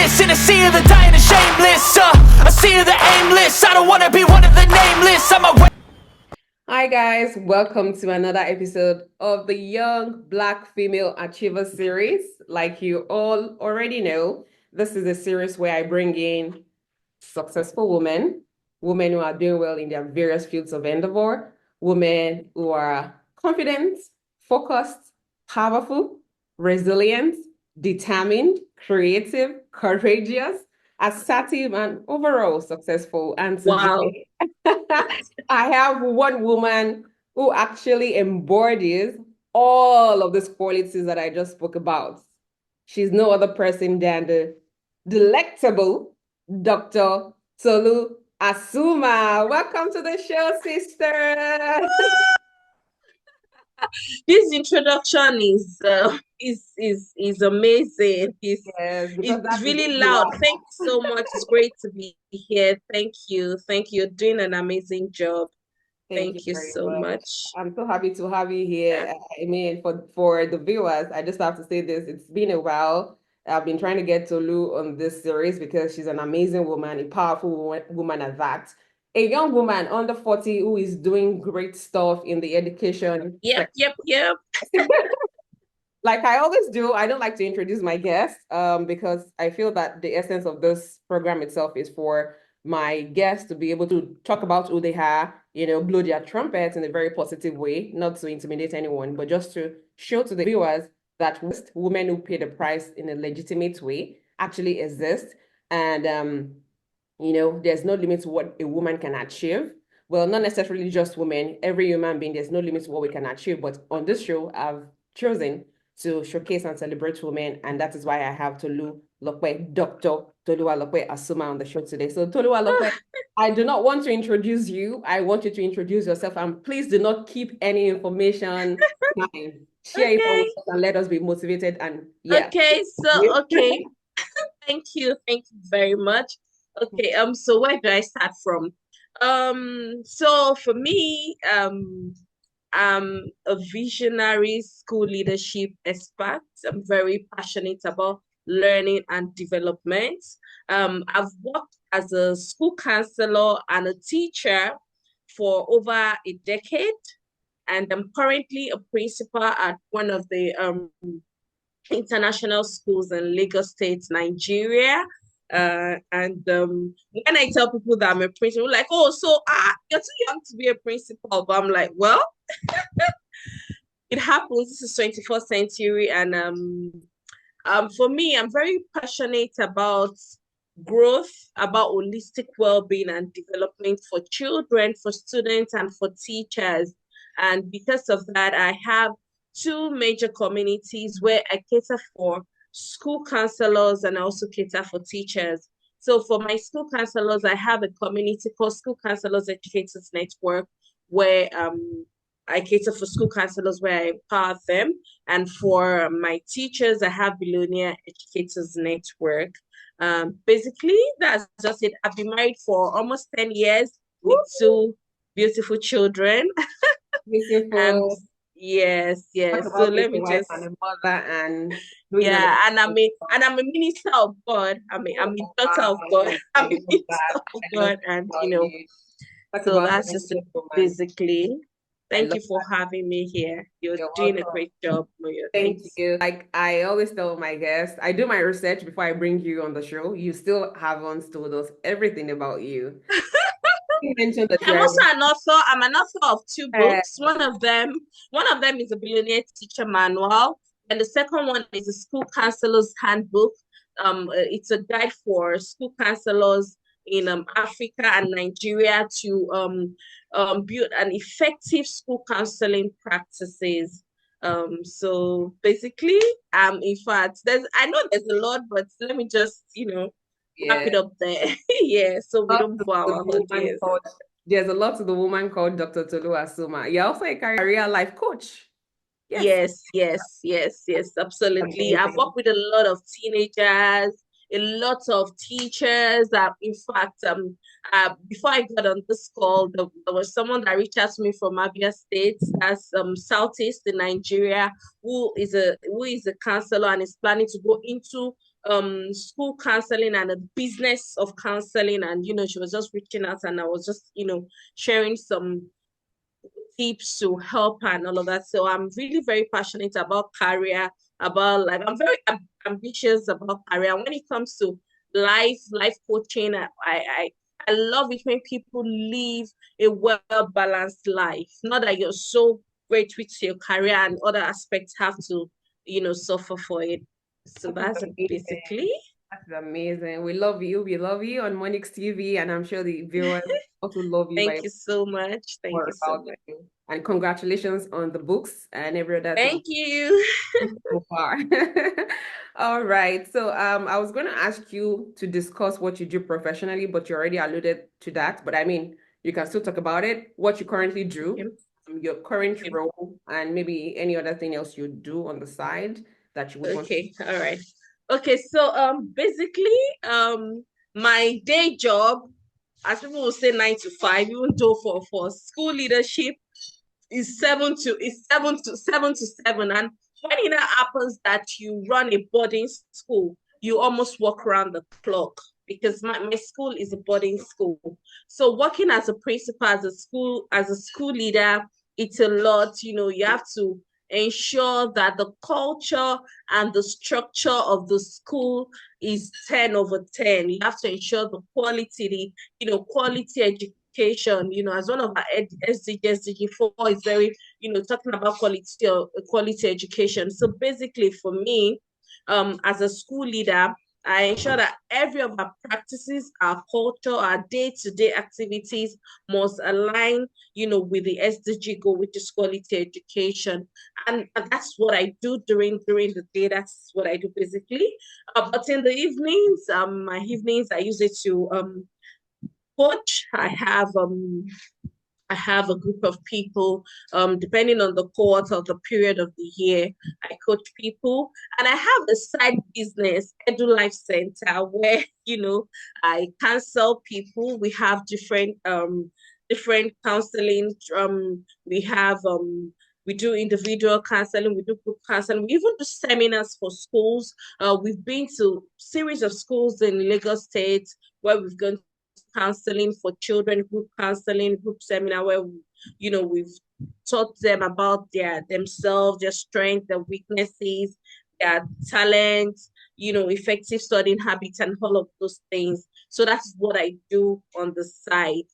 this in a sea of the dying and shameless. A sea of the aimless. I don't want to be one of the nameless. I'm a Hi guys, welcome to another episode of the Young Black Female Achiever series. Like you all already know, this is a series where I bring in successful women, women who are doing well in their various fields of endeavor, women who are confident, focused, powerful, resilient, determined, creative, courageous, assertive, and overall successful. And Wow. today, I have one woman who actually embodies all of these qualities that I just spoke about. She's no other person than the delectable Dr. Tolu Asumah. Welcome to the show, sister. This introduction is amazing. Yes, because It's that is really who you loud. are. Thank you so much. It's great to be here. Thank you. Thank you. You're doing an amazing job. Thank you Thank you very so much. much. I'm so happy to have you here. I mean, for the viewers, I just have to say this. It's been a while. I've been trying to get Tolu on this series because she's an amazing woman, a powerful woman at that. A young woman under 40 who is doing great stuff in the education Yep, sector. yep, yep. Like I always do, I don't like to introduce my guests because I feel that the essence of this program itself is for my guests to be able to talk about who they are, blow their trumpets in a very positive way, not to intimidate anyone, but just to show to the viewers that women who pay the price in a legitimate way actually exist. And, there's no limit to what a woman can achieve. Well, not necessarily just women, every human being, there's no limit to what we can achieve. But on this show, I've chosen to showcase and celebrate women. And that is why I have Tolu Lokwe, Dr. Tolu Lokwe Asumah on the show today. So Tolu Lokwe, I do not want to introduce you. I want you to introduce yourself. And please do not keep any information behind. Share it all with Okay. us and let us be motivated. And yeah. Okay. Okay. Thank you. Thank you very much. Okay. So where do I start from? So for me, I'm a visionary school leadership expert. I'm very passionate about learning and development. I've worked as a school counselor and a teacher for over a decade, and I'm currently a principal at one of the international schools in Lagos State, Nigeria. And when I tell people that I'm a principal, like, oh, so you're too young to be a principal. But I'm like, well, it happens. This is 21st century, and for me, I'm very passionate about growth, about holistic well-being and development for children, for students, and for teachers. And because of that, I have two major communities where I cater for school counselors and I also cater for teachers. So for my school counselors, I have a community called School Counselors Educators Network, where I cater for school counselors where I empower them. And for my teachers, I have Billionaire Educators Network. Basically, that's just it. I've been married for almost 10 years with two beautiful children. And Beautiful. yes, Talk yes. So about being let a me wife just and a mother and doing all yeah, and of I'm a minister of God. I'm a oh, daughter wow. of God. I'm I a love minister that. of I love God, that and about you. Talk so about that's an just it ambitious woman. basically. I Thank love you for having me here. You're You're doing a welcome. great job, Moyo. Thank Thanks. you. Like I always tell my guests, I do my research before I bring you on the show. You still haven't told us everything about you. You mentioned that I'm you're also an author. I'm an author of two uh, books. One of them is a billionaire teacher manual, and the second one is a school counselor's handbook. It's a guide for school counselors in Africa and Nigeria to build an effective school counseling practices. So basically, in fact, I know there's a lot, but let me just wrap yeah. it up there. Yeah, so we Lot don't to bore the our woman audience. called, there's a lot to the woman called Dr. Tolu Asuma. You're also a career life coach. Yes. Yes, yes, yes, yes, absolutely. I've Amazing. worked with a lot of teenagers, a lot of teachers. In fact, before I got on this call, there was someone that reached out to me from Abia State, that's Southeast in Nigeria, who is a counselor and is planning to go into school counseling and the business of counseling, and she was just reaching out, and I was just sharing some tips to help her and all of that. So I'm really very passionate about career, about like I'm very ambitious about career. When it comes to life coaching, I love it when people live a well-balanced life. Not that you're so great with your career and other aspects have to, suffer for it. So that's it Amazing. basically. That's amazing. We love you. We love you on Monix TV, and I'm sure the viewers also love you by Thank you so much. Thank more you so about much. you. And congratulations on the books and every other thing Thank you. so far. All right. So I was going to ask you to discuss what you do professionally, but you already alluded to that. But I mean, you can still talk about it, what you currently do, your current Okay. role, and maybe any other thing else you do on the side that you would want to. Okay, all right. Okay, so basically my day job, as people will say 9 to 5, even though for school leadership is 7 to 7. And when it now happens that you run a boarding school, you almost walk around the clock because my school is a boarding school. So working as a principal, as a school leader, it's a lot. You have to ensure that the culture and the structure of the school is 10 over 10. You have to ensure the quality, quality education, as one of our SDG 4 is very, talking about quality education. So basically for me, as a school leader, I ensure that every of our practices, our culture, our day-to-day activities must align, with the SDG goal, which is quality education. And that's what I do during the day. That's what I do basically. But in the evenings, my evenings, I use it to coach. I have a group of people, depending on the cohort of the period of the year, I coach people. And I have a side business, Edu Life Center, where, I counsel people. We have different counseling. We do individual counseling, we do group counseling, we even do seminars for schools. We've been to series of schools in Lagos State where we've gone counseling for children, group counseling, group seminar where we've taught them about themselves, their strengths, their weaknesses, their talents, effective studying habits and all of those things. So that's what I do on the side.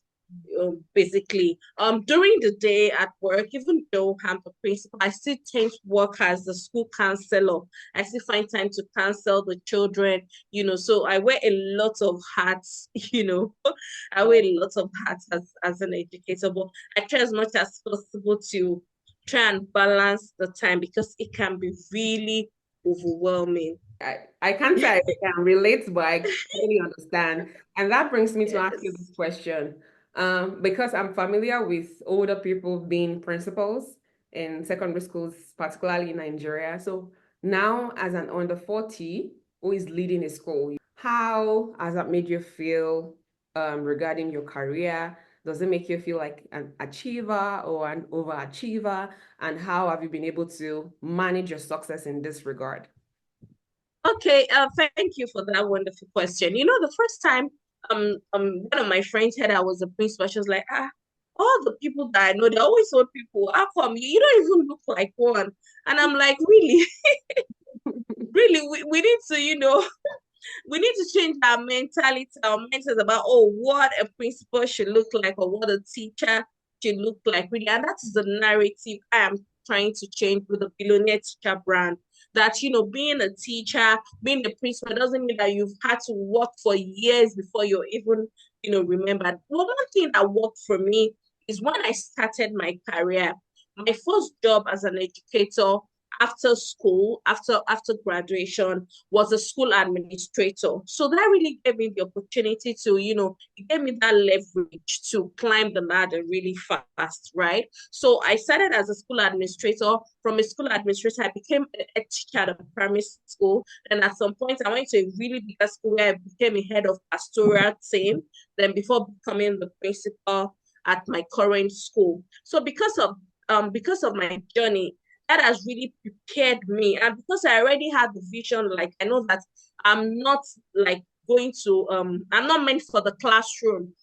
Basically, during the day at work, even though I'm the principal, I still tend to work as the school counselor. I still find time to counsel the children, so I wear a lot of hats, I wear a lot of hats as an educator, but I try as much as possible to try and balance the time because it can be really overwhelming. I can't say I can relate, but I totally understand. And that brings me to ask you Yes. this question. Because I'm familiar with older people being principals in secondary schools, particularly in Nigeria. So now, as an under 40 who is leading a school, how has that made you feel regarding your career? Does it make you feel like an achiever or an overachiever? And how have you been able to manage your success in this regard? Okay, thank you for that wonderful question. The first time one of my friends heard I was a principal, she was like, all the people that I know, they always told people, how come you don't even look like one? And I'm like, really, really, we need to, we need to change our mentality, our mindset about what a principal should look like or what a teacher should look like, really. And that is the narrative I am trying to change with the Billionaire Teacher brand. That being a teacher, being a principal doesn't mean that you've had to work for years before you're even, remembered. Well, one thing that worked for me is when I started my career, my first job as an educator after school, after graduation, was a school administrator. So that really gave me the opportunity to, it gave me that leverage to climb the ladder really fast, right? So I started as a school administrator. From a school administrator, I became a teacher at a primary school. And at some point, I went to a really big school where I became a head of pastoral team. Then before becoming the principal at my current school. So because of my journey, that has really prepared me. And because I already had the vision, like I know that I'm not like going to I'm not meant for the classroom,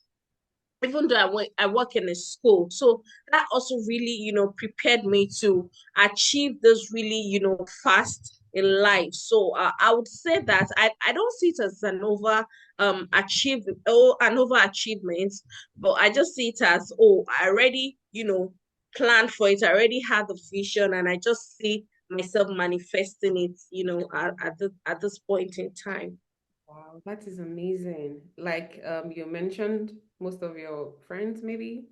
even though I work in a school. So that also really, prepared me to achieve this really, fast in life. So I would say that I don't see it as an overachievement, but I just see it as, oh, I already, planned for it. I already had the vision, and I just see myself manifesting it, at this point in time. Wow, that is amazing. Like you mentioned most of your friends, maybe,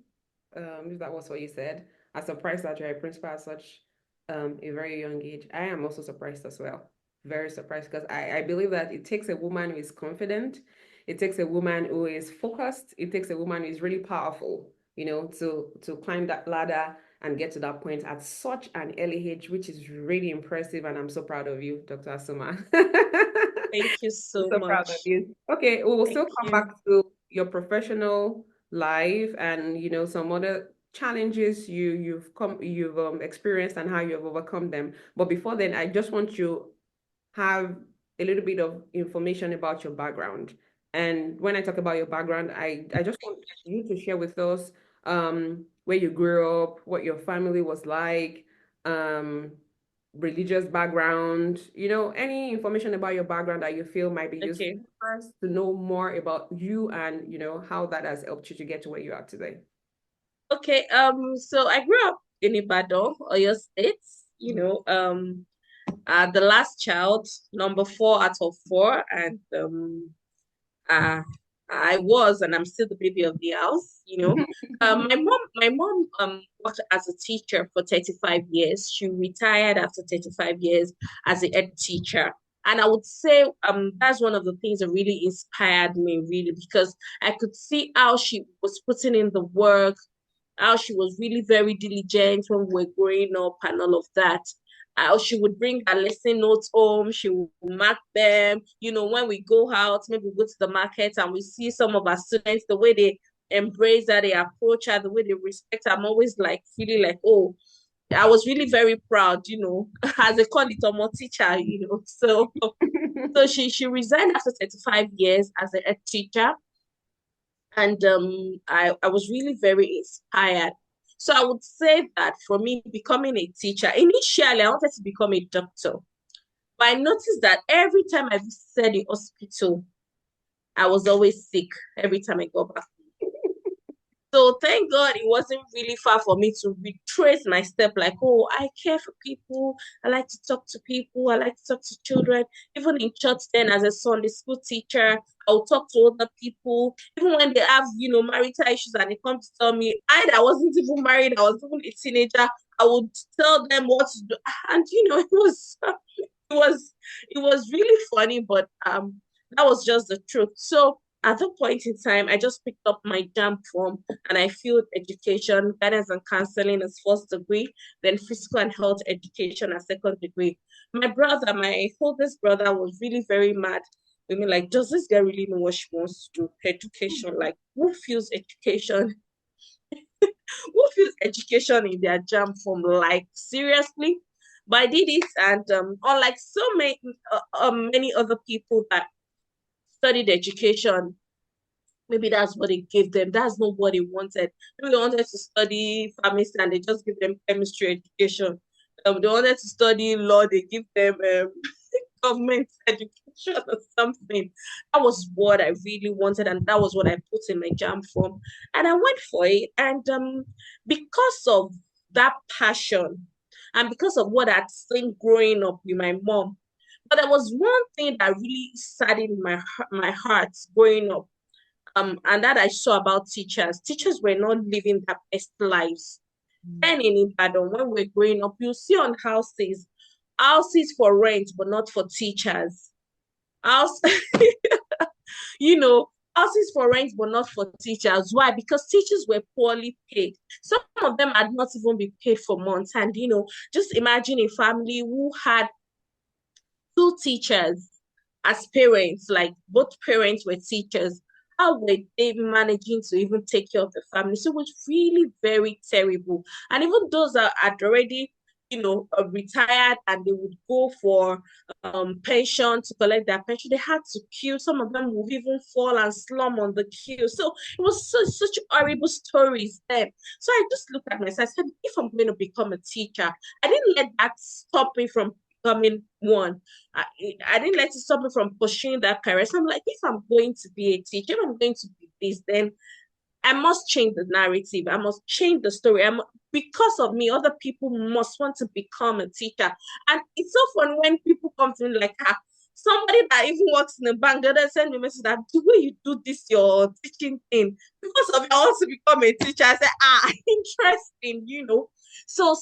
if that was what you said. I'm surprised that you're a principal at such a very young age. I am also surprised as well. Very surprised because I believe that it takes a woman who is confident, it takes a woman who is focused, it takes a woman who is really powerful, to climb that ladder and get to that point at such an early age, which is really impressive. And I'm so proud of you, Dr. Asuma. Thank you so So proud of much. you. Okay, we will Thank still come you. back to your professional life and some other challenges you've experienced and how you have overcome them. But before then, I just want you have a little bit of information about your background. And when I talk about your background, I just want you to share with us where you grew up, what your family was like, um, religious background, any information about your background that you feel might be useful Okay. for us to know more about you and, how that has helped you to get to where you are today. Okay. So I grew up in Ibadan, Oyo State. The last child, number four out of four, and uh, I was, and I'm still the baby of the house. My mom worked as a teacher for 35 years. She retired after 35 years as a head teacher. And I would say that's one of the things that really inspired me, really, because I could see how she was putting in the work, how she was really very diligent when we were growing up and all of that. How she would bring her lesson notes home, she would mark them. When we go out, maybe we go to the market and we see some of our students, the way they embrace her, they approach her, the way they respect her. I'm always like feeling like, oh, I was really very proud, as a call it teacher. So she resigned after 35 years as a head teacher. And I was really very inspired. So I would say that for me, becoming a teacher, initially I wanted to become a doctor. But I noticed that every time I visited the hospital, I was always sick every time I got back. So thank God it wasn't really far for me to retrace my step, like, oh, I care for people. I like to talk to people. I like to talk to children. Even in church then as a Sunday school teacher, I'll talk to other people. Even when they have, marital issues and they come to tell me, I wasn't even married, I was even a teenager, I would tell them what to do. And it was really funny, but that was just the truth. So at that point in time, I just picked up my JAMB form and I filled education, guidance and counseling as first degree, then physical and health education as second degree. My oldest brother, was really very mad with me, like, does this girl really know what she wants to do? Education, like, who feels education? Who feels education in their JAMB form? Like, seriously? But I did it, and unlike so many other people that studied education, maybe that's what they gave them. That's not what they wanted. Maybe they wanted to study pharmacy and they just give them chemistry education. They wanted to study law, they give them government education or something. That was what I really wanted, and that was what I put in my JAMB form. And I went for it. And because of that passion and because of what I'd seen growing up with my mom, but there was one thing that really saddened my heart growing up, and that I saw about teachers. Teachers were not living their best lives. And in Ibadan, when we're growing up, you see on houses for rent, but not for teachers. House, you know, houses for rent, but not for teachers. Why? Because teachers were poorly paid. Some of them had not even been paid for months. And, just imagine a family who had two teachers as parents, like both parents were teachers. How were they managing to even take care of the family? So it was really very terrible. And even those that had already, retired and they would go for pension to collect their pension. They had to queue. Some of them would even fall and slum on the queue. So it was such horrible stories then. So I just looked at myself. I said, if I'm going to become a teacher, I didn't let that stop me from becoming one. I didn't let it stop me from pursuing that career. So I'm like, if I'm going to be a teacher, if I'm going to be this, then I must change the narrative. I must change the story. Because of me, other people must want to become a teacher. And it's so fun when people come to me like, somebody that even works in a bank, they send me a message that the way you do this, your teaching thing, because of you, I want to become a teacher. I said, interesting. So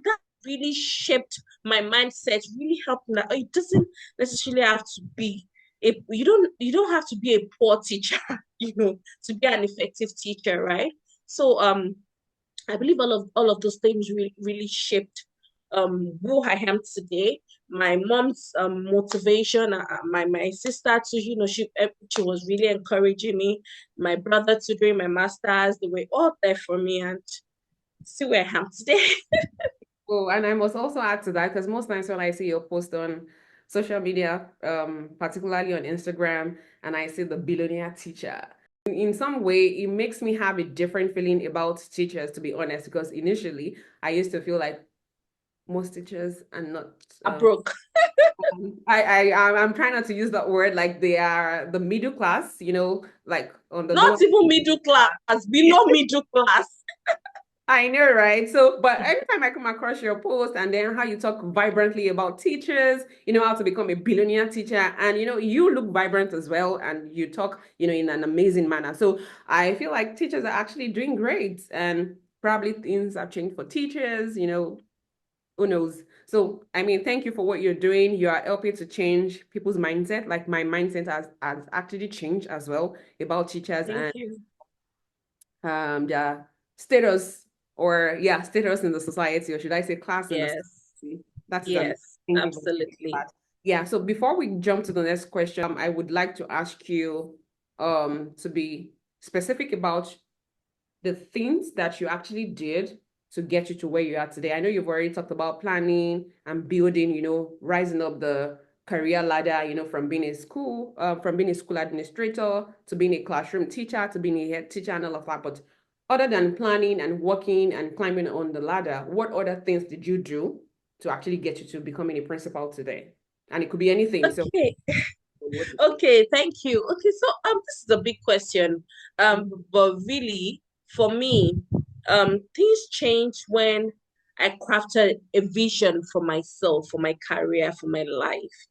that really shaped my mindset, really helped me. That it doesn't necessarily have to be you don't have to be a poor teacher, to be an effective teacher, right? So I believe all of those things really shaped who I am today. My mom's motivation, my sister too, she was really encouraging me. My brother too during my masters, they were all there for me, and see where I am today. Oh, and I must also add to that because most times when I see your post on social media, particularly on Instagram, and I see the billionaire teacher, in some way, it makes me have a different feeling about teachers, to be honest, because initially I used to feel like most teachers are not. I broke. I'm trying not to use that word, like they are the middle class, like on the lower. Not even middle class, below middle class. I know, right? So, but every time I come across your post and then how you talk vibrantly about teachers, how to become a billionaire teacher, and you look vibrant as well, and you talk, in an amazing manner. So I feel like teachers are actually doing great, and probably things have changed for teachers, who knows? So, I mean, thank you for what you're doing. You are helping to change people's mindset. Like my mindset has actually changed as well about teachers Thank and you. their status status in the society, or should I say class in the Yes. society. That is Yes, amazing. absolutely. Yeah, so before we jump to the next question, I would like to ask you to be specific about the things that you actually did to get you to where you are today. I know you've already talked about planning and building, rising up the career ladder, from being a school administrator to being a classroom teacher to being a head teacher and all of that. But other than planning and working and climbing on the ladder, what other things did you do to actually get you to becoming a principal today? And it could be anything. So Okay. Okay, thank you. Okay, so this is a big question. But really, for me, things changed when I crafted a vision for myself, for my career, for my life.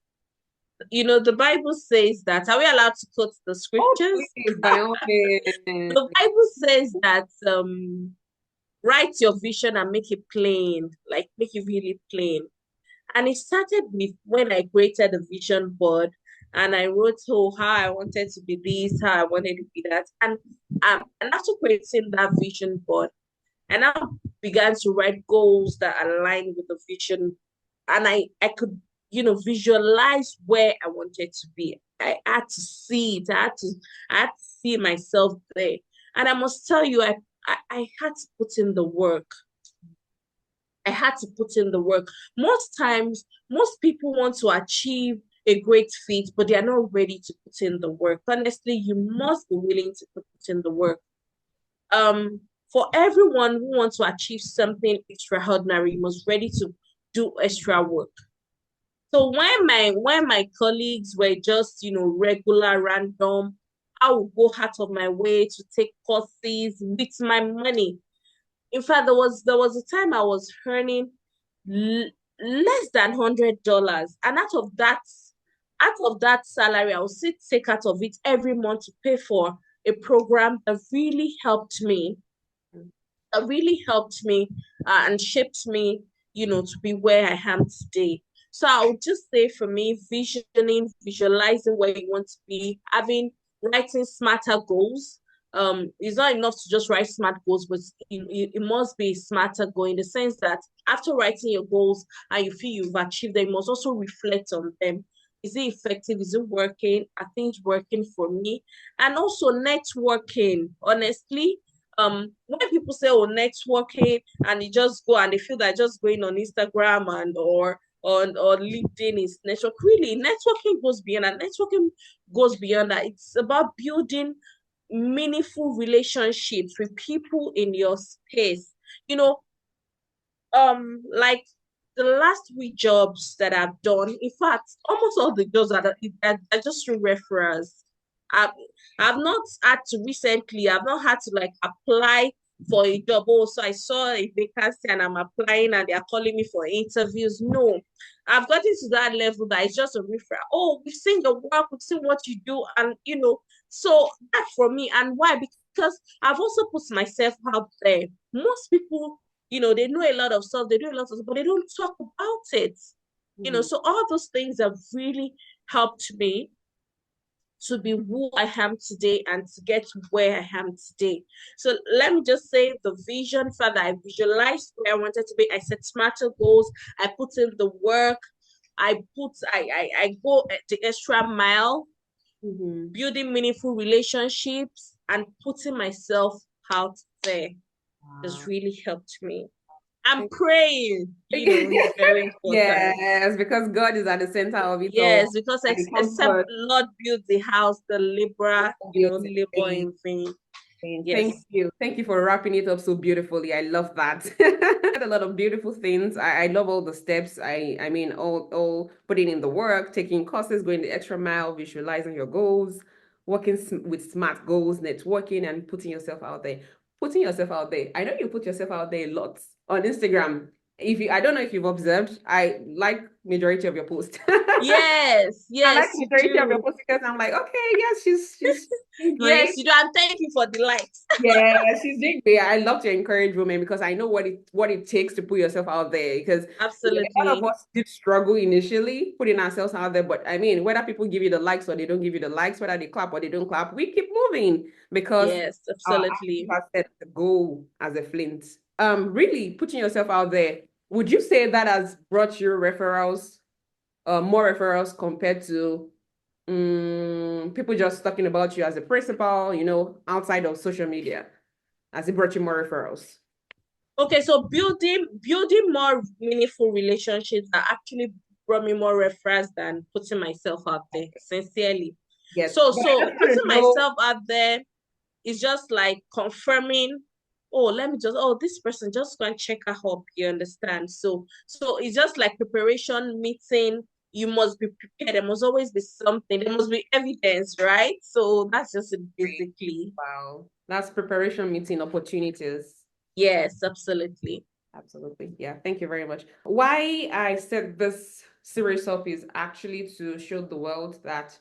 The Bible says that. Are we allowed to quote the oh, scriptures? please, by all means. The Bible says that write your vision and make it plain, like make it really plain. And it started with when I created a vision board and I wrote how I wanted to be this, how I wanted to be that. And after creating that vision board, I now began to write goals that align with the vision. And I could, visualize where I wanted to be. I had to see it. I had to see myself there. And I must tell you, I had to put in the work. I had to put in the work. Most times, most people want to achieve a great feat, but they are not ready to put in the work. Honestly, you must be willing to put in the work. For everyone who wants to achieve something extraordinary, you must ready to do extra work. So when my colleagues were just regular random, I would go out of my way to take courses with my money. In fact, there was a time I was earning less than $100, and out of that salary, I would still take out of it every month to pay for a program that really helped me. And shaped me, to be where I am today. So I would just say for me, visualizing where you want to be, writing smarter goals. It's not enough to just write smart goals, but it must be smarter goal in the sense that after writing your goals and you feel you've achieved them, you must also reflect on them. Is it effective? Is it working? Are things working for me? And also networking, honestly. when people say, oh, networking, and they just go and they feel that just going on Instagram and or LinkedIn is network. Really, networking goes beyond that. Networking goes beyond that. It's about building meaningful relationships with people in your space. You know, like the last week jobs that I've done, in fact, almost all the jobs are just through referrals. I've I've not had to recently, I've not had to like apply for a job. Oh, so I saw a vacancy and I'm applying and they're calling me for interviews. No, I've gotten to that level that it's just a referral. Oh, we've seen your work, we've seen what you do, and so that for me. And why? Because I've also put myself out there. Most people, they know a lot of stuff, they do a lot of stuff, but they don't talk about it. So all those things have really helped me to be who I am today and to get where I am today. So let me just say the vision further. I visualized where I wanted to be. I set smarter goals. I put in the work. I go the extra mile, building meaningful relationships and putting myself out there has really helped me. I'm praying, it's very important. Yes, because God is at the center of it all. Yes, because And it comes except first. Lord build the house, the laborer, labor in vain. Thank Yes. you. Thank you for wrapping it up so beautifully. I love that. A lot of beautiful things. I love all the steps. I mean, all putting in the work, taking courses, going the extra mile, visualizing your goals, working with smart goals, networking, and putting yourself out there. Putting yourself out there. I know you put yourself out there a lot on Instagram. I don't know if you've observed, I like majority of your posts. Yes, I like yes, you majority of your do. posts because I'm like, okay, yes, she's doing great. Yes, you do. And thank you for the likes. Yeah, she's doing great. I love to encourage women because I know what it takes to put yourself out there. Because a lot of Absolutely. us did struggle initially putting ourselves out there, but I mean, whether people give you the likes or they don't give you the likes, whether they clap or they don't clap, we keep moving because Yes, our absolutely. has set the goal as a flint. Really putting yourself out there. Would you say that has brought you referrals, more referrals compared to people just talking about you as a principal, outside of social media? Has it brought you more referrals? Okay, so building more meaningful relationships that actually brought me more referrals than putting myself out there, sincerely. Yes. So But I so just want to putting know, myself out there is just like confirming, oh, this person, just go and check her up, you understand? So it's just like preparation meeting. You must be prepared. There must always be something. There must be evidence, right? So that's just it basically. wow, that's preparation meeting opportunities. Yes, absolutely. Absolutely. Yeah. Thank you very much. Why I set this series up is actually to show the world that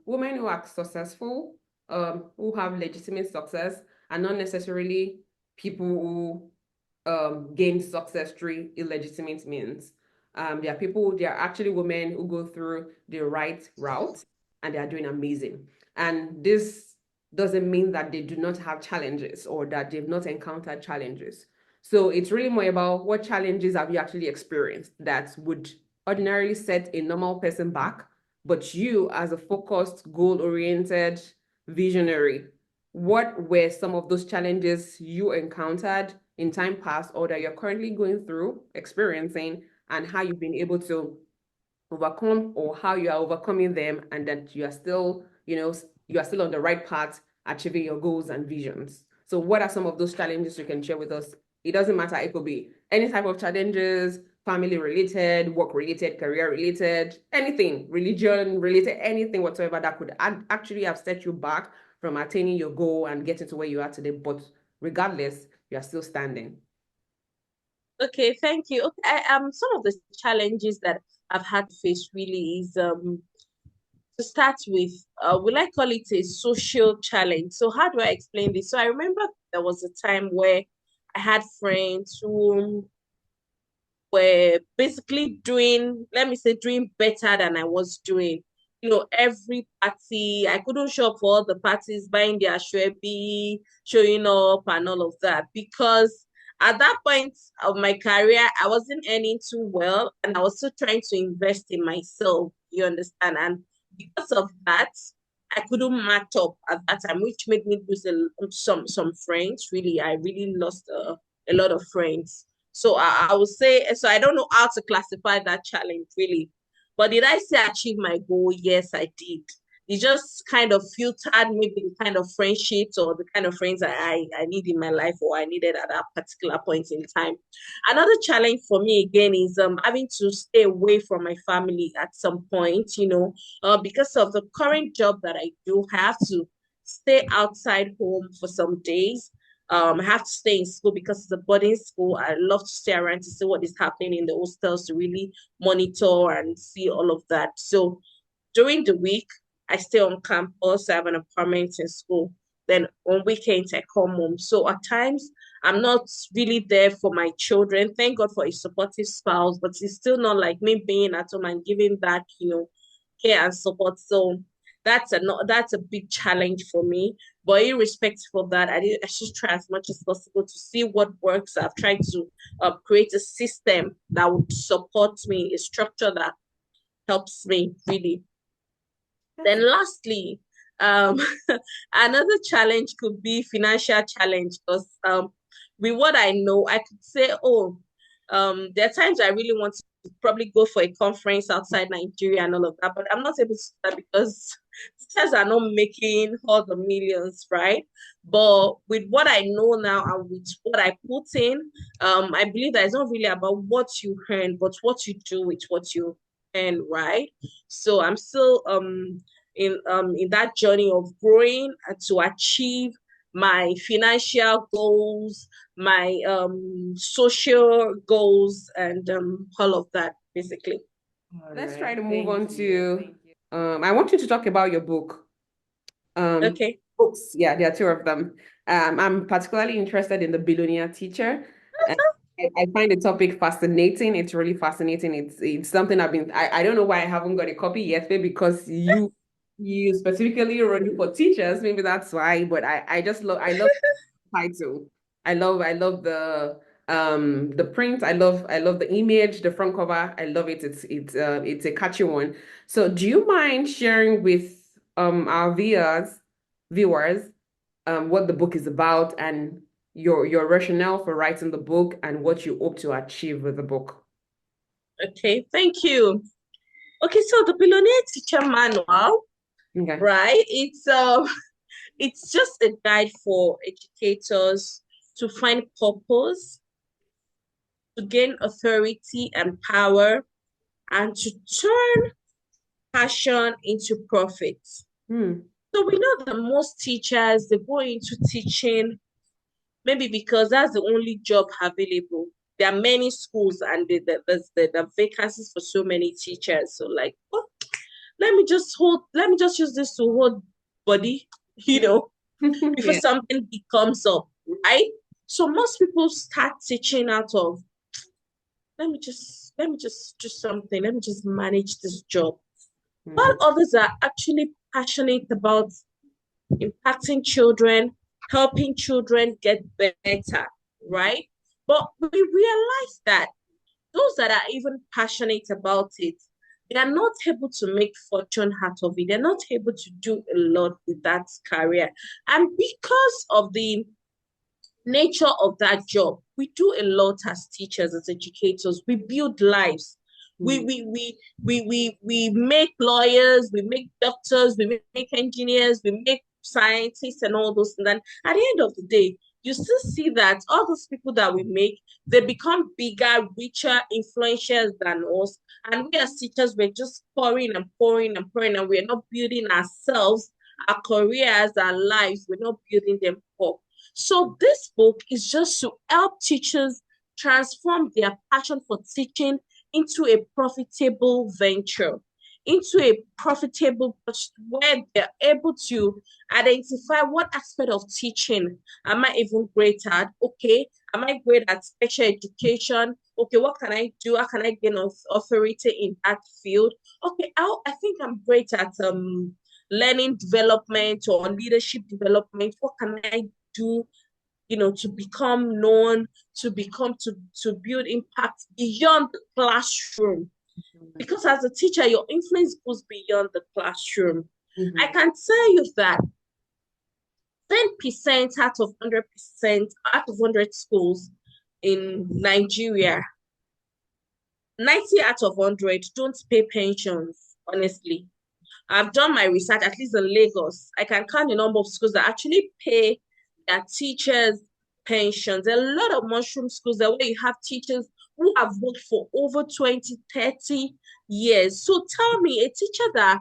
women who are successful, who have legitimate success, are not necessarily people who gain success through illegitimate means. There are actually women who go through the right route and they are doing amazing. And this doesn't mean that they do not have challenges or that they've not encountered challenges. So it's really more about what challenges have you actually experienced that would ordinarily set a normal person back, but you, as a focused, goal-oriented visionary, what were some of those challenges you encountered in time past or that you're currently going through, experiencing, and how you've been able to overcome or how you are overcoming them, and that you are still, you are still on the right path, achieving your goals and visions. So what are some of those challenges you can share with us? It doesn't matter. It could be any type of challenges, family related, work related, career related, anything, religion related, anything whatsoever that could actually have set you back from attaining your goal and getting to where you are today. But regardless, you are still standing. Okay, thank you. Okay, some of the challenges that I've had to face really is to start with, will I call it a social challenge? So how do I explain this? So I remember there was a time where I had friends who were basically doing, let me say, doing better than I was doing. Every party, I couldn't show up for all the parties, buying their shwebi, showing up and all of that. Because at that point of my career, I wasn't earning too well and I was still trying to invest in myself, you understand? And because of that, I couldn't match up at that time, which made me lose some friends. Really, I really lost a lot of friends. So I would say, so I don't know how to classify that challenge really. But did I say achieve my goal? Yes, I did. It just kind of filtered maybe the kind of friendships or the kind of friends I need in my life or I needed at that particular point in time. Another challenge for me again is having to stay away from my family at some point, because of the current job that I do, have to stay outside home for some days. I have to stay in school because it's a boarding school. I love to stay around to see what is happening in the hostels to really monitor and see all of that. So during the week, I stay on campus. I have an apartment in school. Then on weekends, I come home. So at times, I'm not really there for my children. Thank God for a supportive spouse, but it's still not like me being at home and giving that, care and support. So that's a big challenge for me. But irrespective of that, I should try as much as possible to see what works. I've tried to create a system that would support me, a structure that helps me really. Then lastly, um, another challenge could be financial challenge because with what I know, I could say, oh, there are times I really want to probably go for a conference outside Nigeria and all of that, but I'm not able to do that because teachers are not making all the millions, right? But with what I know now and with what I put in, I believe that it's not really about what you earn, but what you do with what you earn, right? So I'm still in that journey of growing and to achieve my financial goals, my social goals, and all of that basically. Let's try to move on to I want you to talk about your book. Okay. Books, yeah, there are two of them. I'm particularly interested in the billionaire teacher. And I find the topic fascinating. It's really fascinating. It's something I don't know why I haven't got a copy yet, maybe because you specifically wrote it for teachers, maybe that's why. But I love the title. I love the print. I love the image, the front cover. I love it. It's a catchy one. So do you mind sharing with our viewers what the book is about and your rationale for writing the book and what you hope to achieve with the book? Okay, thank you. Okay, so the billionaire teacher manual, Okay. right? It's just a guide for educators to find purpose, to gain authority and power, and to turn passion into profit. Hmm. So we know that most teachers, they go into teaching maybe because that's the only job available. There are many schools and there's the vacancies for so many teachers. So like, oh, let me just use this to hold body, before Yeah. something big comes up, right? So most people start teaching out of, let me just do something, let me just manage this job. While Mhm. others are actually passionate about impacting children, helping children get better, right? But we realize that those that are even passionate about it, they are not able to make fortune out of it. They're not able to do a lot with that career. And because of the nature of that job, we do a lot as teachers, as educators. We build lives. We Mm. we we we make lawyers, we make doctors, we make engineers, we make scientists and all those. And then at the end of the day, you still see that all those people that we make, they become bigger, richer, influential than us. And we as teachers, we're just pouring and pouring and pouring, and we're not building ourselves, our careers, our lives, we're not building them up. So this book is just to help teachers transform their passion for teaching into a profitable venture, into a profitable where they're able to identify what aspect of teaching am I even great at? Okay, am I great at special education? Okay, what can I do? How can I gain authority in that field? Okay, I think I'm great at learning development or leadership development. What can I do, to become known, to build impact beyond the classroom? Because as a teacher, your influence goes beyond the classroom. I can tell you that 10% out of 100%, out of 100 schools in Nigeria, 90 out of 100 don't pay pensions, honestly. I've done my research, at least in Lagos. I can count the number of schools that actually pay their teachers pensions. There are a lot of mushroom schools that where you have teachers who have worked for over 20, 30 years. So tell me, a teacher that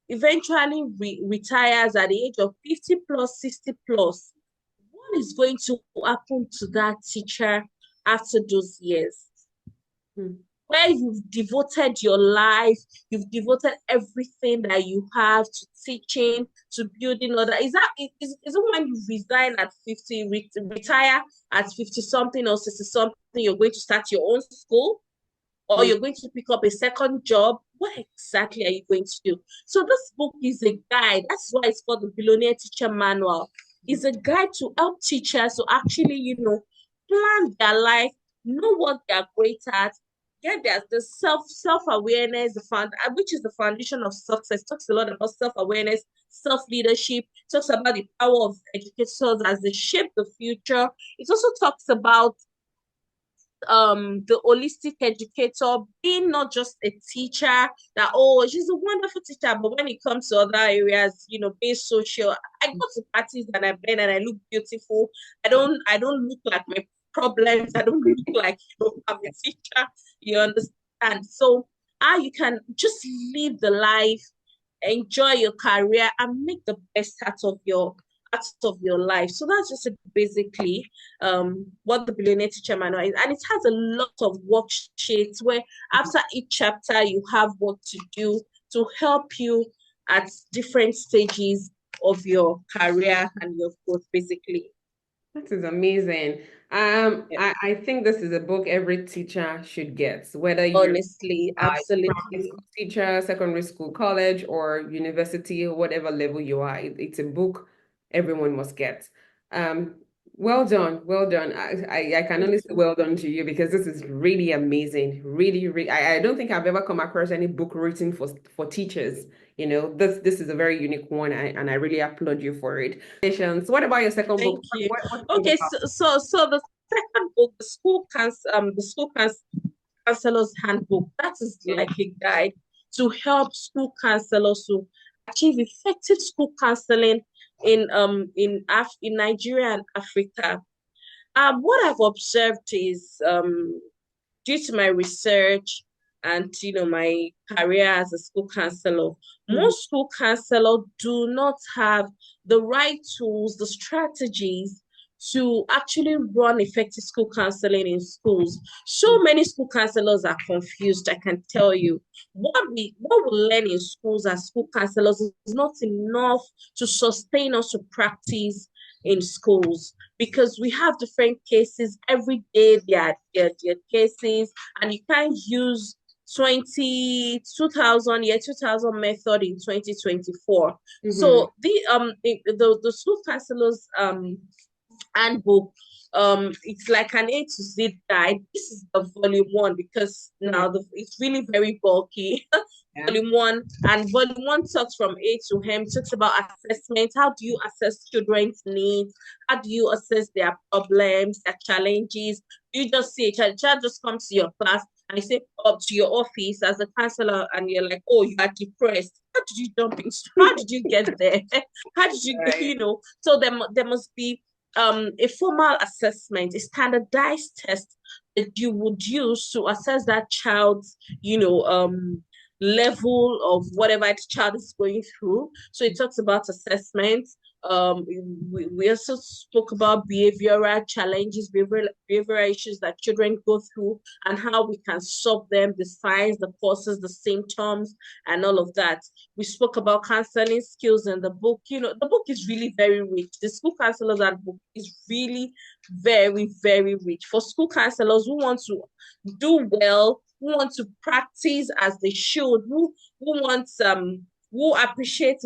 eventually retires at the age of 50 plus, 60 plus, what is going to happen to that teacher after those years? Where you've devoted your life, you've devoted everything that you have to teaching, to building other. Is it when you resign at 50, retire at 50 something or 60 something, you're going to start your own school? Or you're going to pick up a second job? What exactly are you going to do? So this book is a guide. That's why it's called the Billionaire Teacher Manual. It's a guide to help teachers to actually, plan their life, know what they're great at, get the self-awareness, which is the foundation of success. Talks a lot about self-awareness, self-leadership, talks about the power of educators as they shape the future. It also talks about the holistic educator being not just a teacher that, oh, she's a wonderful teacher, but when it comes to other areas, being social, I go to parties and I bend and I look beautiful. I don't look like my problems. I don't look like I'm a teacher. You understand? So how you can just live the life, enjoy your career, and make the best out of your life. So that's just basically what the Billionaire Teacher Manual is. And it has a lot of worksheets where after each chapter you have work to do to help you at different stages of your career and your growth, basically. That is amazing. I think this is a book every teacher should get, whether you're Honestly, a primary absolutely. school teacher, secondary school, college, or university, whatever level you are. It's a book everyone must get. Um, well done, well done. I can only say well done to you because this is really amazing. Really, really. I don't think I've ever come across any book written for teachers. This is a very unique one, and I really applaud you for it. Congratulations. What about your second book? Thank you. What's it Okay, about? so the second book, the school counselor's handbook, that is like a guide to help school counselors to achieve effective school counseling in Nigeria and Africa. What I've observed is due to my research and my career as a school counselor, most school counselors do not have the right tools, the strategies to actually run effective school counseling in schools. So many school counselors are confused, I can tell you. What we learn in schools as school counselors is not enough to sustain us to practice in schools because we have different cases every day. There are cases, and you can't use 2000 method in 2024. So the school counselors handbook, it's like an A to Z guide. This is the volume one because now it's really very bulky. Volume one, and volume one talks from A to M, talks about assessment. How do you assess children's needs? How do you assess their problems, their challenges? Do you just see a child just comes to your class and you say up to your office as a counselor and you're like, oh, you are depressed. How did you jump into? How did you get there? How did you get, So there must be a formal assessment, a standardized test that you would use to assess that child's, level of whatever the child is going through. So it talks about assessment. We also spoke about behavioral challenges, behavioral issues that children go through and how we can solve them, the signs, the causes, the symptoms, and all of that. We spoke about counseling skills in the book. The book is really very rich. The school counselors book is really very, very rich for school counselors who want to do well, who want to practice as they should, who appreciate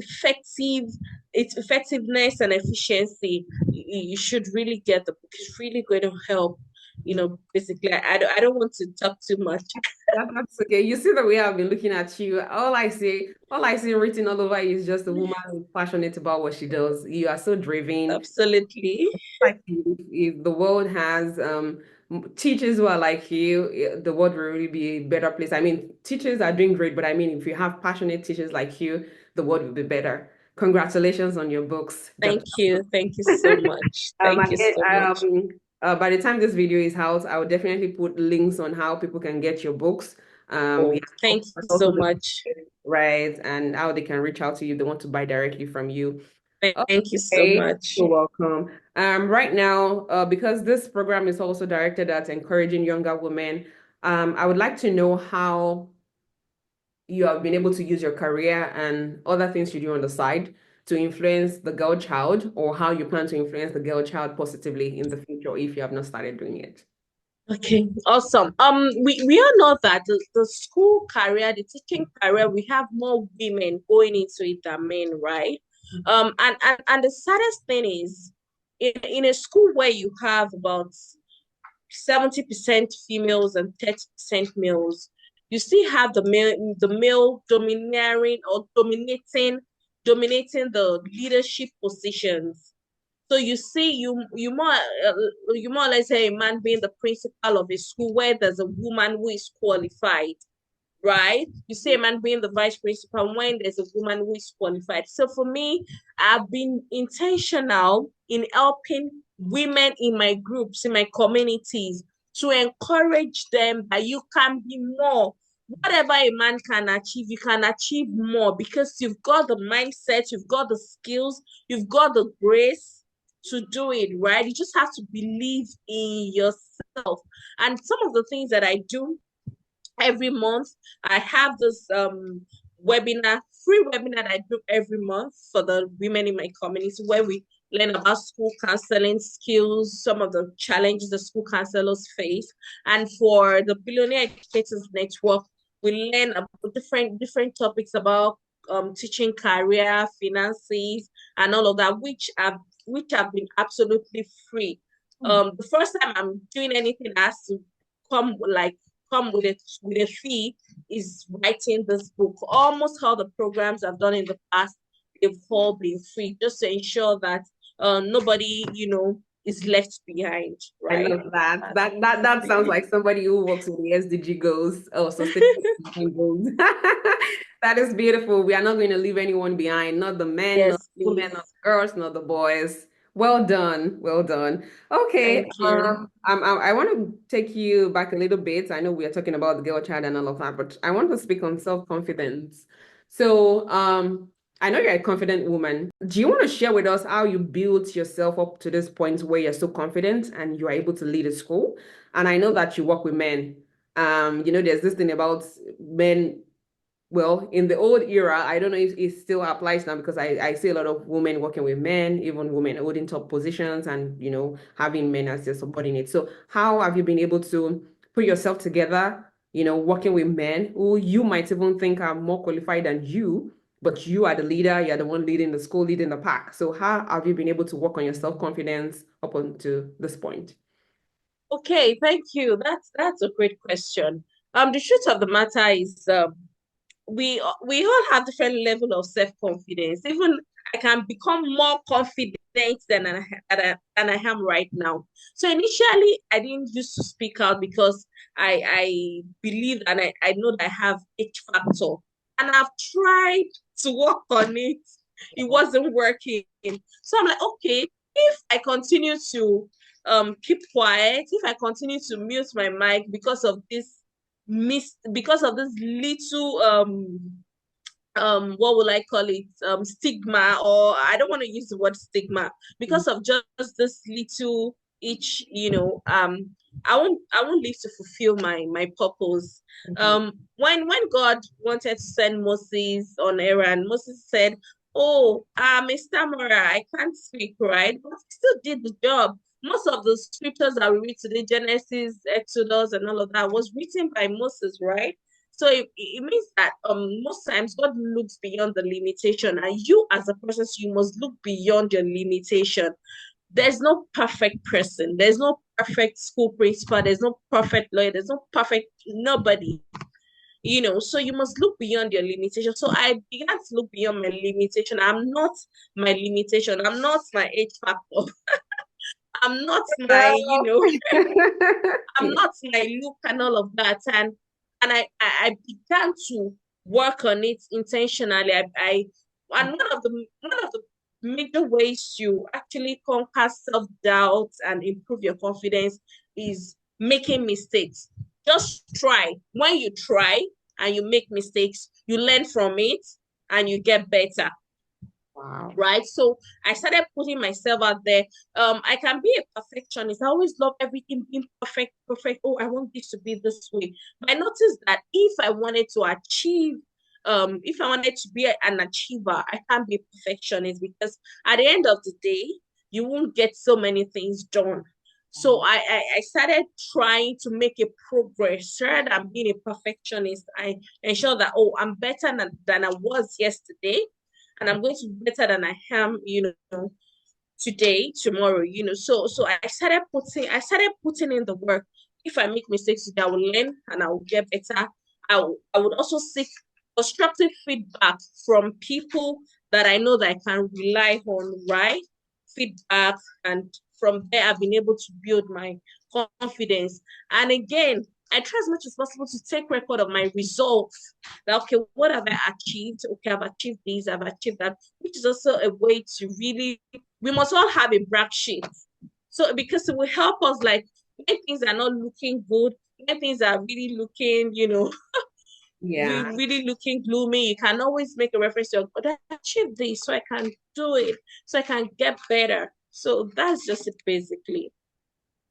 its effectiveness and efficiency. You should really get the book. It's really going to help basically, I don't want to talk too much. That's okay. You see the way I've been looking at you. All I see written all over you is just a woman who's passionate about what she does. You are so driven. Absolutely. Like if the world has teachers who are like you, the world will really be a better place. I mean, teachers are doing great, but I mean, if you have passionate teachers like you, the world will be better. Congratulations on your books, Thank Dr. you. Thank you so much. Thank you Again, so much. by the time this video is out, I will definitely put links on how people can get your books. Oh, Yeah, thank you also so much. right, and how they can reach out to you if they want to buy directly from you. Thank you so Okay, much. you're welcome. Right now, because this program is also directed at encouraging younger women, I would like to know how you have been able to use your career and other things you do on the side to influence the girl child, or how you plan to influence the girl child positively in the future if you have not started doing it. Okay, awesome. We all know that the school career, the teaching career, we have more women going into it than men, right? And the saddest thing is, in a school where you have about 70% females and 30% males, you still have the male domineering or dominating the leadership positions. So you see, you more or less say a man being the principal of a school where there's a woman who is qualified, right? You see a man being the vice principal when there's a woman who is qualified. So for me, I've been intentional in helping women in my groups, in my communities, to encourage them that you can be more. Whatever a man can achieve, you can achieve more because you've got the mindset, you've got the skills, you've got the grace to do it, right? You just have to believe in yourself. And some of the things that I do every month, I have this webinar, free webinar that I do every month for the women in my community where we learn about school counseling skills, some of the challenges the school counselors face. And for the Billionaire Educators Network, we learn about different topics about teaching career, finances, and all of that, which have been absolutely free. The first time I'm doing anything that has to come like come with a fee is writing this book. Almost all the programs I've done in the past, they've all been free, just to ensure that nobody, is left behind, I right? love that. That sounds like somebody who works with the SDG goals or sustainable development goals. That is beautiful. We are not going to leave anyone behind, not the men, not Yes, the women, not please. the girls, not the boys. Well done. Well done. Okay. Thank you. I want to take you back a little bit. I know we are talking about the girl child and all of that, but I want to speak on self-confidence. So, I know you're a confident woman. Do you want to share with us how you built yourself up to this point where you're so confident and you're able to lead a school? And I know that you work with men. There's this thing about men. Well, in the old era, I don't know if it still applies now because I see a lot of women working with men, even women holding top positions and, having men as their subordinates. So how have you been able to put yourself together, working with men who you might even think are more qualified than you, but you are the leader, you're the one leading the school, leading the pack. So how have you been able to work on your self-confidence up until this point? Okay, thank you. That's a great question. The truth of the matter is, we all have different level of self-confidence. Even I can become more confident than I am right now. So initially, I didn't used to speak out because I believe and I know that I have H factor, and I've tried to work on it. It wasn't working. So I'm like, okay, if I continue to keep quiet, if I continue to mute my mic because of this little what will I call it, stigma, or I don't want to use the word stigma, because of just this little each, I won't live to fulfill my purpose. When God wanted to send Moses on errand, Moses said, oh, I'm a stammerer, I can't speak, right? But he still did the job. Most of the scriptures that we read today, Genesis, Exodus, and all of that, was written by Moses, right? So it means that most times God looks beyond the limitation, and you as a person, you must look beyond your limitation. There's no perfect person. There's no perfect school principal, there's no perfect lawyer, there's no perfect nobody. So you must look beyond your limitation. So I began to look beyond my limitation. I'm not my limitation. I'm not my age factor. I'm not my, I'm not my look and all of that. And I began to work on it intentionally. And one of the major ways to actually conquer self-doubt and improve your confidence is making mistakes. Just try. When you try and you make mistakes, you learn from it and you get better. Wow. Right. So I started putting myself out there. I can be a perfectionist. I always love everything being perfect, perfect. Oh, I want this to be this way. But I noticed that if I wanted to achieve, if I wanted to be an achiever, I can't be a perfectionist, because at the end of the day, you won't get so many things done. So I started trying to make a progress rather than being a perfectionist. I ensure that, oh, I'm better than I was yesterday, and I'm going to be better than I am, today, tomorrow, So I started putting in the work. If I make mistakes today, I will learn and I will get better. I would also seek constructive feedback from people that I know that I can rely on, right? Feedback, and from there I've been able to build my confidence. And again, I try as much as possible to take record of my results. That, okay, what have I achieved? Okay, I've achieved this, I've achieved that, which is also a way to really, we must all have a brag sheet. So because it will help us, like, when things are not looking good, when things are really looking, Yeah. really looking gloomy, you can always make a reference to, but I achieved this, so I can do it, so I can get better. So that's just it, basically.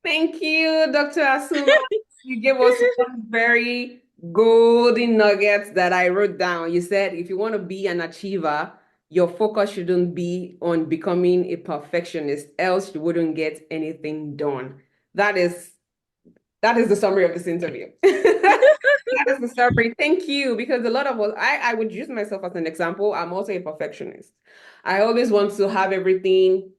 Thank you, Dr. Asumah. You gave us one very golden nuggets that I wrote down. You said if you want to be an achiever, your focus shouldn't be on becoming a perfectionist, else you wouldn't get anything done. That is the summary of this interview. That is the summary. Thank you. Because a lot of us, I would use myself as an example. I'm also a perfectionist. I always want to have everything,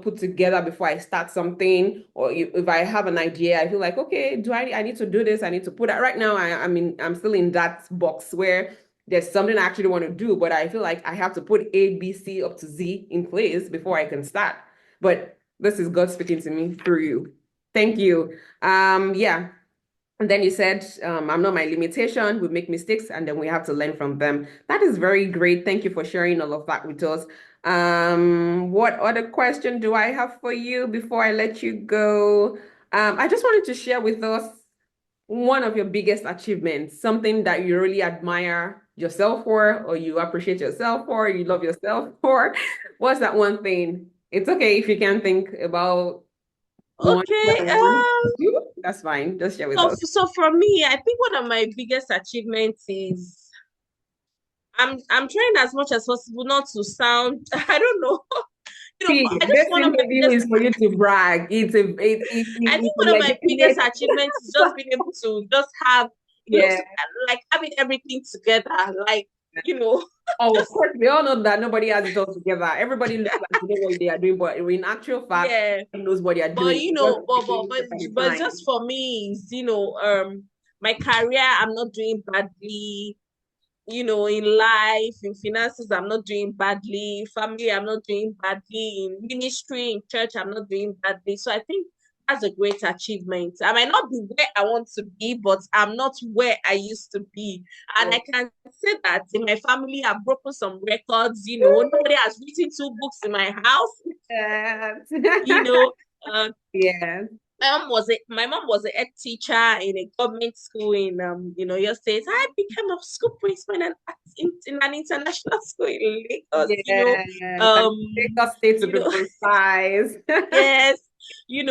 put together before I start something. Or if I have an idea, I feel like, okay, I need to do this? I need to put that right now. I'm still in that box where there's something I actually want to do, but I feel like I have to put A, B, C up to Z in place before I can start. But this is God speaking to me through you. Thank you. Yeah. And then you said, I'm not my limitation. We make mistakes and then we have to learn from them. That is very great. Thank you for sharing all of that with us. What other question do I have for you before I let you go? I just wanted to share with us one of your biggest achievements, something that you really admire yourself for, or you appreciate yourself for, you love yourself for. What's that one thing? It's okay if you can think about one, Okay. that's fine. Just share with So, us. so for me, I think one of my biggest achievements is, I'm trying as much as possible not to sound, I don't know, See, but I just this one of my interview biggest is for you to brag. I think It's one of my biggest legitimate. achievements is just being able to just have, Yeah. like having everything together, like, Oh, of just, course, we all know that nobody has it all together. Everybody looks like they know what they are doing, but in actual fact, yeah. nobody knows what they are But doing. Just taking but the but time. just for me, is, my career, I'm not doing badly. In life, in finances, I'm not doing badly. Family, I'm not doing badly. In ministry, in church, I'm not doing badly. So I think that's a great achievement. I might not be where I want to be, but I'm not where I used to be. And I can say that in my family, I've broken some records. Nobody has written 2 books in my house. Yes. You know, uh, Yes. my mom was a head teacher in a government school in your state. I became a school principal in an international school in Lagos. Yes. And Um, Lagos State to you be know, precise. yes, and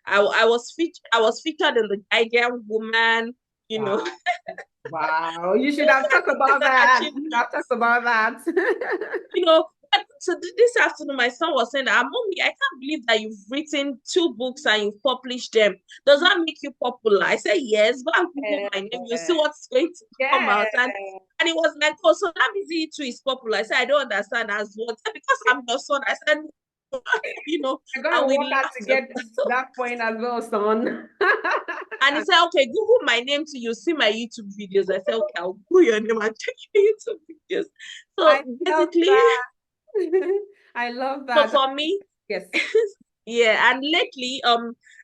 I was featured in the Guardian Woman. Wow. Wow. You should have talked about It's an that. You achievement. should have talked about that. So this afternoon, my son was saying that, Mommy, I can't believe that you've written 2 books and you've published them. Does that make you popular? I said, yes. Go and Google my name. You'll see what's going to come Yeah. out. And it was like, oh, so that means he too is popular. I said, I don't understand as well. Because I'm your son. I said, you know, You're gonna and we work hard to laughed get about. that point as well, son. And he said, okay, Google my name to you, see my YouTube videos. I said, okay, I'll Google your name and check your YouTube videos. I So love basically, that. I love so that. for me, Yes. yeah, and lately,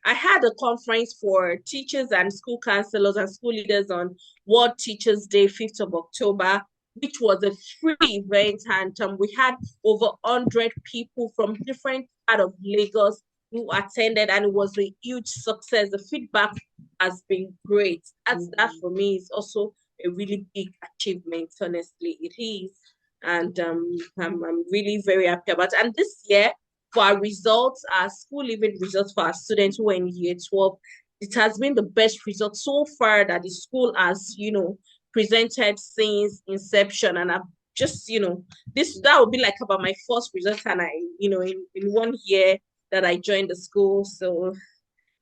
I had a conference for teachers and school counselors and school leaders on World Teachers Day, 5th of October, which was a free event, and we had over 100 people from different part of Lagos who attended, and it was a huge success. The feedback has been great. That for me is also a really big achievement. Honestly, it is, and I'm really very happy about it. And this year, for our results, our school living results for our students who are in year 12, it has been the best result so far that the school has, presented since inception. And I've just, that would be like about my first result. And in 1 year that I joined the school. So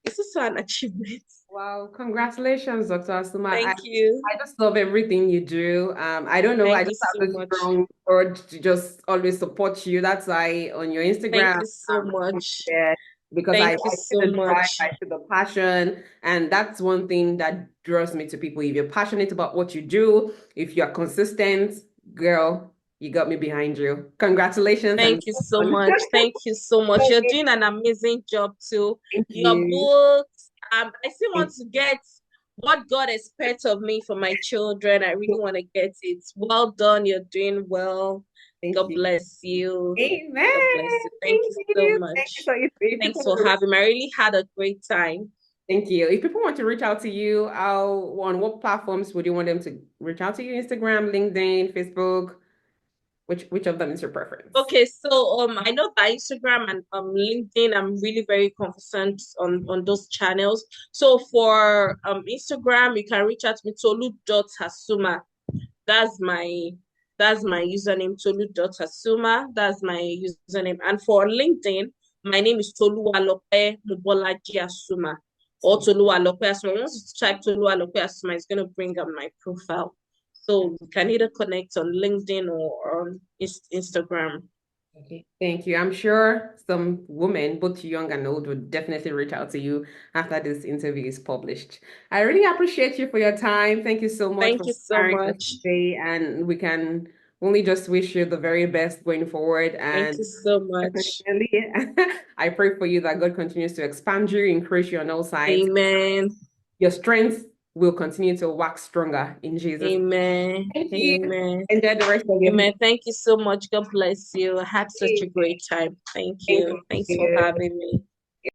it's also an achievement. Wow, congratulations, Dr. Asumah. Thank you. I just love everything you do. I don't know, I Thank you just so have this much. strong urge to just always support you. That's why on your Thank Instagram, you so much. yeah, because I Thank you see so the drive, much. I see the passion, and that's one thing that draws me to people. If you're passionate about what you do, if you're consistent, girl, you got me behind you. Congratulations and Thank you so much. Thank you so much. You're doing an amazing job too. thank Your you. books. I still want to get what God expects of me for my children. I really want to get it. Well done. You're doing well. Thank God you. bless you. Amen. God bless you. Thank Thank you so you. Thank you. much. So if Thanks people for want to, having me. I really had a great time. thank you. If people want to reach out to you, on what platforms would you want them to reach out to you? Instagram, LinkedIn, Facebook? Which of them is your preference? Okay, so I know that Instagram and LinkedIn, I'm really very conversant on those channels. So for Instagram, you can reach out to me, Tolu.Hasuma. That's my that's my username, Tolu.Hasuma. That's my username. And for LinkedIn, my name is Toluwalope Mubolaji Asuma or Toluwalope Asuma. Once you type Toluwalope Asuma, it's gonna bring up my profile. So you can either connect on LinkedIn or on Instagram. Okay, thank you. I'm sure some women, both young and old, would definitely reach out to you after this interview is published. I really appreciate you for your time. Thank you so much Thank for you so sharing us much. today, and we can only just wish you the very best going forward. Thank And you so much. definitely, I pray for you that God continues to expand you, increase you on all sides. Amen. Your strength will continue to wax stronger in Jesus. Amen. Thank you. Amen. Enjoy the rest of your Amen. Thank you so much. God bless you. I had such day. a great time. Thank Thank you. Thanks for you. having me.